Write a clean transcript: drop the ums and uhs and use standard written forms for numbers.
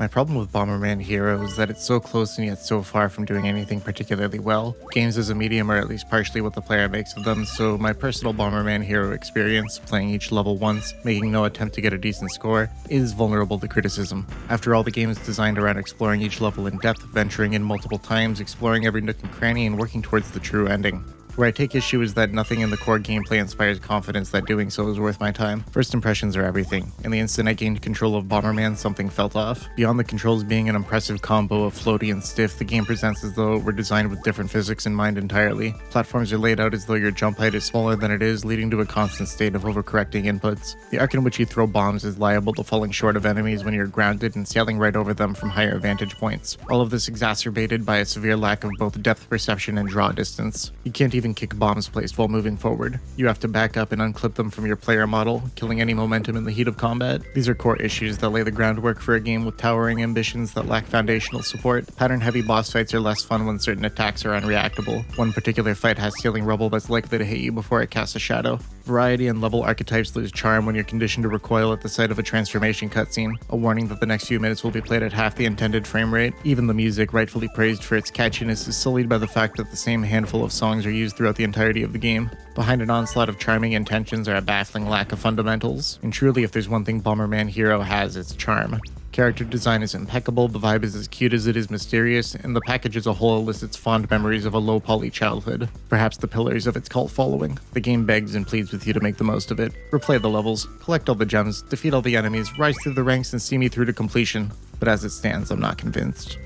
My problem with Bomberman Hero is that it's so close and yet so far from doing anything particularly well. Games as a medium are at least partially what the player makes of them, so my personal Bomberman Hero experience, playing each level once, making no attempt to get a decent score, is vulnerable to criticism. After all, the game is designed around exploring each level in depth, venturing in multiple times, exploring every nook and cranny, and working towards the true ending. Where I take issue is that nothing in the core gameplay inspires confidence that doing so is worth my time. First impressions are everything, and the instant I gained control of Bomberman, something felt off. Beyond the controls being an impressive combo of floaty and stiff, the game presents as though it were designed with different physics in mind entirely. Platforms are laid out as though your jump height is smaller than it is, leading to a constant state of overcorrecting inputs. The arc in which you throw bombs is liable to falling short of enemies when you're grounded and sailing right over them from higher vantage points. All of this exacerbated by a severe lack of both depth perception and draw distance. You can't even kick bombs placed while moving forward. You have to back up and unclip them from your player model, killing any momentum in the heat of combat. These are core issues that lay the groundwork for a game with towering ambitions that lack foundational support. Pattern-heavy boss fights are less fun when certain attacks are unreactable. One particular fight has ceiling rubble that's likely to hit you before it casts a shadow. Variety and level archetypes lose charm when you're conditioned to recoil at the sight of a transformation cutscene, a warning that the next few minutes will be played at half the intended frame rate. Even the music, rightfully praised for its catchiness, is sullied by the fact that the same handful of songs are used throughout the entirety of the game. Behind an onslaught of charming intentions are a baffling lack of fundamentals. And truly, if there's one thing Bomberman Hero has, it's charm. Character design is impeccable, the vibe is as cute as it is mysterious, and the package as a whole elicits fond memories of a low-poly childhood, perhaps the pillars of its cult following. The game begs and pleads with you to make the most of it. Replay the levels, collect all the gems, defeat all the enemies, rise through the ranks, and see me through to completion. But as it stands, I'm not convinced.